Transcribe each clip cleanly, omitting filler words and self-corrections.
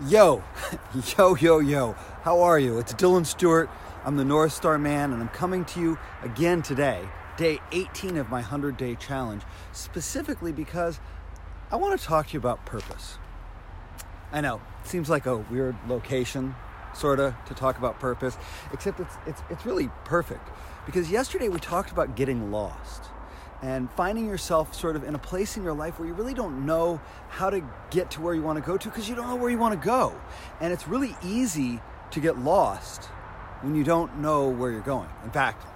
Yo, yo. How are you? It's Dylan Stewart. I'm the Northstar man, and I'm coming to you again today, day 18 of my 100-day challenge, specifically because I want to talk to you about purpose. I know, it seems like a weird location, sort of, to talk about purpose, except it's really perfect, because yesterday we talked about getting lost and finding yourself sort of in a place in your life where you really don't know how to get to where you want to go to because you don't know where you want to go. And it's really easy to get lost when you don't know where you're going. In fact,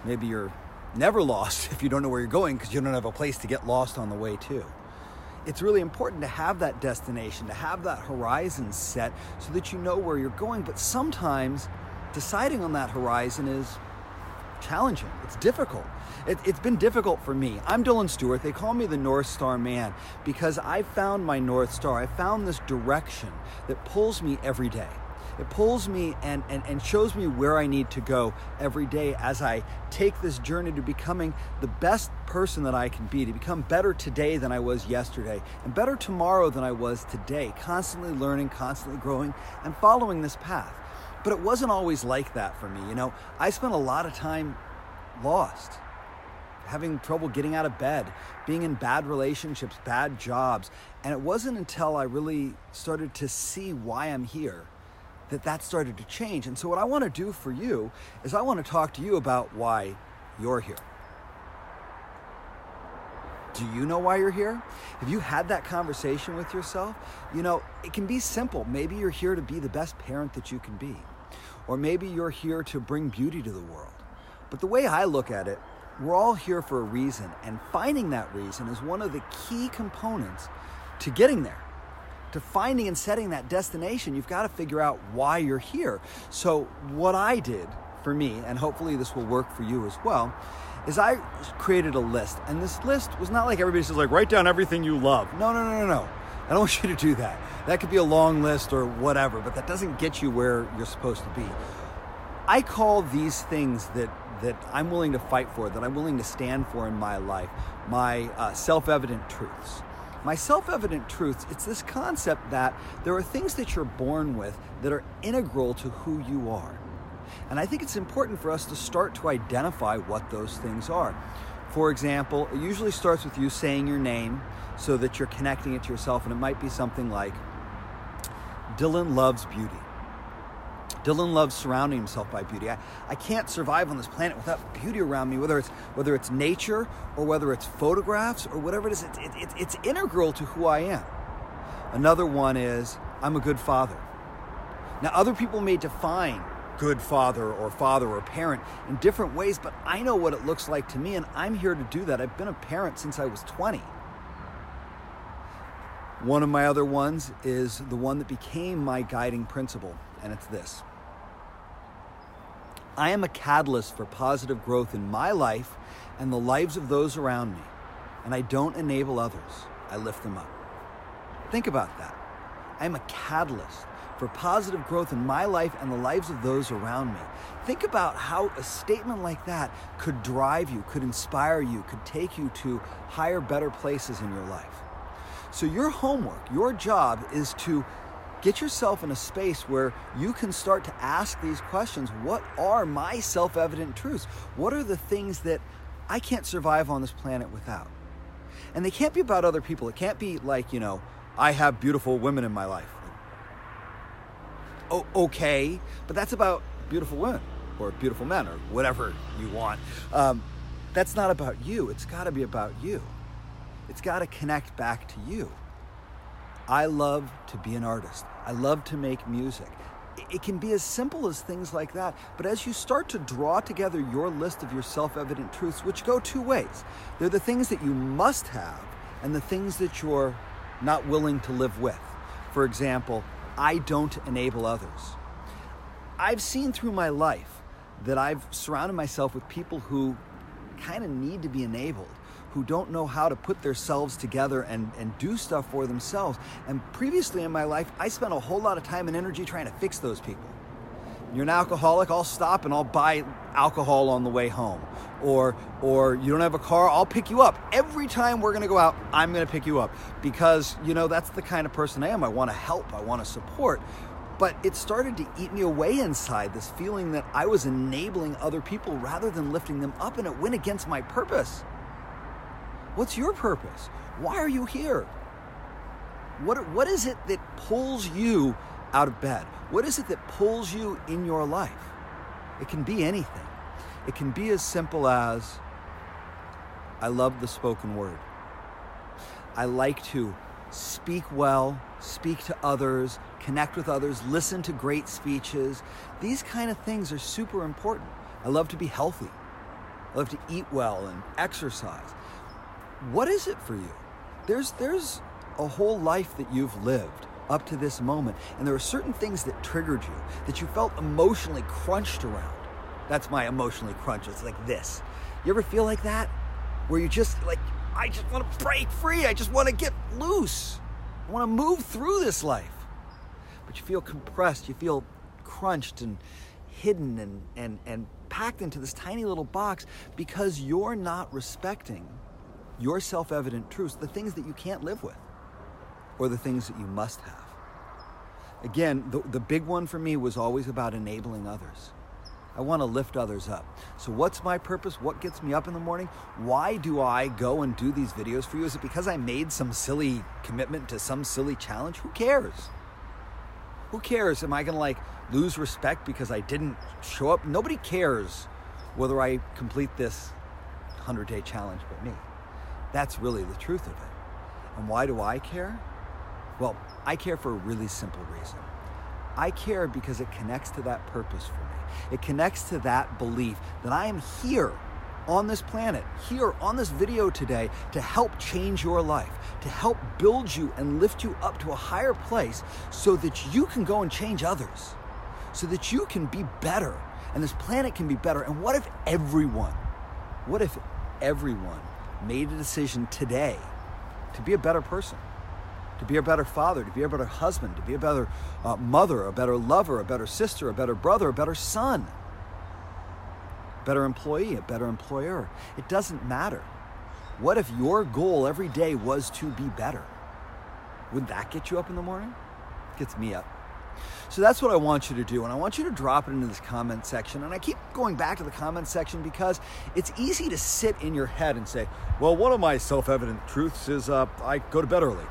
maybe you're never lost if you don't know where you're going because you don't have a place to get lost on the way to. It's really important to have that destination, to have that horizon set so that you know where you're going. But sometimes deciding on that horizon is challenging. It's difficult. It's been difficult for me. I'm Dylan Stewart. They call me the North Star man because I found my North Star. I found this direction that pulls me every day. It pulls me and shows me where I need to go every day as I take this journey to becoming the best person that I can be, to become better today than I was yesterday, and better tomorrow than I was today, constantly learning, constantly growing, and following this path. But it wasn't always like that for me. You know, I spent a lot of time lost, having trouble getting out of bed, being in bad relationships, bad jobs. And it wasn't until I really started to see why I'm here that started to change. And so what I want to do for you is I want to talk to you about why you're here. Do you know why you're here? Have you had that conversation with yourself? You know, it can be simple. Maybe you're here to be the best parent that you can be. Or maybe you're here to bring beauty to the world. But the way I look at it, we're all here for a reason. And finding that reason is one of the key components to getting there. To finding and setting that destination, you've got to figure out why you're here. So what I did for me, and hopefully this will work for you as well, is I created a list. And this list was not like everybody says, like, write down everything you love. No. I don't want you to do that. That could be a long list or whatever, but that doesn't get you where you're supposed to be. I call these things that I'm willing to fight for, that I'm willing to stand for in my life, my self-evident truths. My self-evident truths, it's this concept that there are things that you're born with that are integral to who you are. And I think it's important for us to start to identify what those things are. For example, it usually starts with you saying your name so that you're connecting it to yourself, and it might be something like, Dylan loves beauty. Dylan loves surrounding himself by beauty. I can't survive on this planet without beauty around me, whether it's nature or whether it's photographs or whatever it is. It's integral to who I am. Another one is, I'm a good father. Now, other people may define good father or parent in different ways, but I know what it looks like to me, and I'm here to do that. I've been a parent since I was 20. One of my other ones is the one that became my guiding principle, and it's this. I am a catalyst for positive growth in my life and the lives of those around me, and I don't enable others. I lift them up. Think about that. I am a catalyst for positive growth in my life and the lives of those around me. Think about how a statement like that could drive you, could inspire you, could take you to higher, better places in your life. So your homework, your job is to get yourself in a space where you can start to ask these questions. What are my self-evident truths? What are the things that I can't survive on this planet without? And they can't be about other people. It can't be like, I have beautiful women in my life. Oh, okay, but that's about beautiful women or beautiful men or whatever you want. That's not about you. It's got to be about you. It's got to connect back to you. I love to be an artist. I love to make music. It can be as simple as things like that. But as you start to draw together your list of your self-evident truths, which go two ways, they're the things that you must have and the things that you're not willing to live with. For example, I don't enable others. I've seen through my life that I've surrounded myself with people who kind of need to be enabled, who don't know how to put themselves together and do stuff for themselves. And previously in my life, I spent a whole lot of time and energy trying to fix those people. You're an alcoholic, I'll stop and I'll buy alcohol on the way home. Or you don't have a car, I'll pick you up. Every time we're gonna go out, I'm gonna pick you up because, that's the kind of person I am. I wanna help, I wanna support. But it started to eat me away inside, this feeling that I was enabling other people rather than lifting them up, and it went against my purpose. What's your purpose? Why are you here? What is it that pulls you out of bed? What is it that pulls you in your life? It can be anything. It can be as simple as, I love the spoken word. I like to speak well, speak to others, connect with others, listen to great speeches. These kind of things are super important. I love to be healthy. I love to eat well and exercise. What is it for you? There's a whole life that you've lived up to this moment, and there are certain things that triggered you, that you felt emotionally crunched around. That's my emotionally crunch. It's like this. You ever feel like that? Where you just I just want to break free. I just want to get loose. I want to move through this life. But you feel compressed. You feel crunched and hidden and packed into this tiny little box because you're not respecting your self-evident truths, the things that you can't live with, or the things that you must have. Again, the big one for me was always about enabling others. I want to lift others up. So what's my purpose? What gets me up in the morning? Why do I go and do these videos for you? Is it because I made some silly commitment to some silly challenge? Who cares? Who cares? Am I going to lose respect because I didn't show up? Nobody cares whether I complete this 100-day challenge but me. That's really the truth of it. And why do I care? Well, I care for a really simple reason. I care because it connects to that purpose for me. It connects to that belief that I am here on this planet, here on this video today to help change your life, to help build you and lift you up to a higher place so that you can go and change others, so that you can be better and this planet can be better. And what if everyone made a decision today to be a better person? To be a better father, to be a better husband, to be a better mother, a better lover, a better sister, a better brother, a better son, a better employee, a better employer. It doesn't matter. What if your goal every day was to be better? Would that get you up in the morning? It gets me up. So that's what I want you to do, and I want you to drop it into this comment section. And I keep going back to the comment section because it's easy to sit in your head and say, well, one of my self-evident truths is I go to bed early.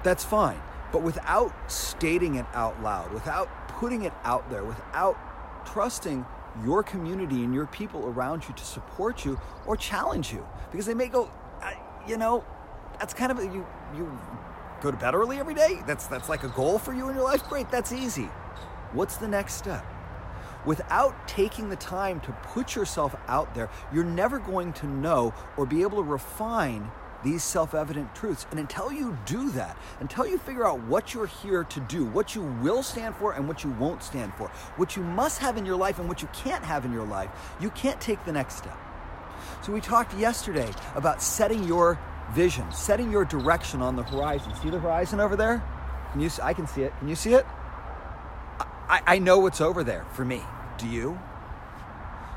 That's fine, but without stating it out loud, without putting it out there, without trusting your community and your people around you to support you or challenge you, because they may go, that's kind of you go to bed early every day. That's like a goal for you in your life. Great, that's easy. What's the next step? Without taking the time to put yourself out there, you're never going to know or be able to refine these self-evident truths. And until you do that, until you figure out what you're here to do, what you will stand for and what you won't stand for, what you must have in your life and what you can't have in your life, you can't take the next step. So we talked yesterday about setting your vision, setting your direction on the horizon. See the horizon over there? I can see it. Can you see it? I know what's over there for me. Do you?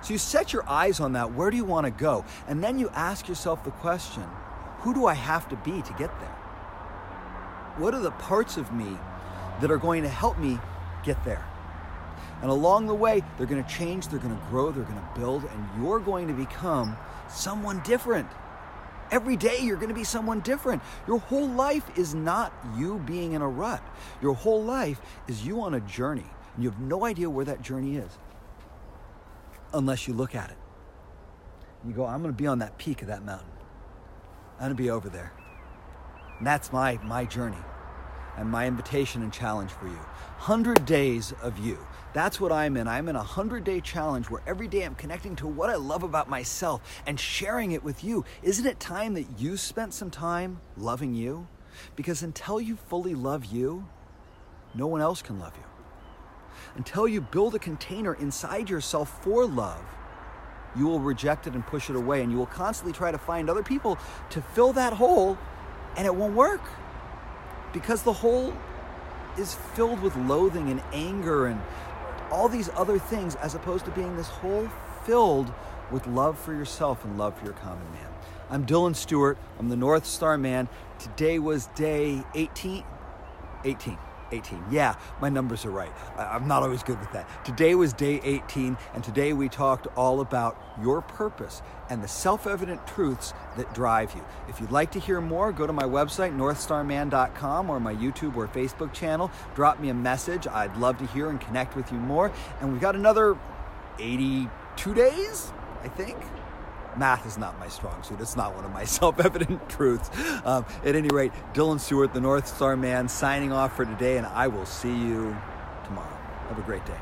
So you set your eyes on that. Where do you want to go? And then you ask yourself the question, who do I have to be to get there? What are the parts of me that are going to help me get there? And along the way, they're going to change, they're going to grow, they're going to build, and you're going to become someone different. Every day, you're going to be someone different. Your whole life is not you being in a rut. Your whole life is you on a journey, and you have no idea where that journey is unless you look at it. You go, I'm going to be on that peak of that mountain. I'm going to be over there. And that's my journey and my invitation and challenge for you. 100 days of you. That's what I'm in. I'm in a 100-day challenge where every day I'm connecting to what I love about myself and sharing it with you. Isn't it time that you spent some time loving you? Because until you fully love you, no one else can love you. Until you build a container inside yourself for love, you will reject it and push it away, and you will constantly try to find other people to fill that hole, and it won't work because the hole is filled with loathing and anger and all these other things, as opposed to being this whole filled with love for yourself and love for your common man. I'm Dylan Stewart. I'm the Northstar man. Today was day 18. 18. Yeah, my numbers are right. I'm not always good with that. Today was day 18, and today we talked all about your purpose and the self-evident truths that drive you. If you'd like to hear more, go to my website, northstarman.com, or my YouTube or Facebook channel. Drop me a message. I'd love to hear and connect with you more. And we've got another 82 days, I think. Math is not my strong suit. It's not one of my self-evident truths. At any rate, Dylan Stewart, the Northstar Man, signing off for today, and I will see you tomorrow. Have a great day.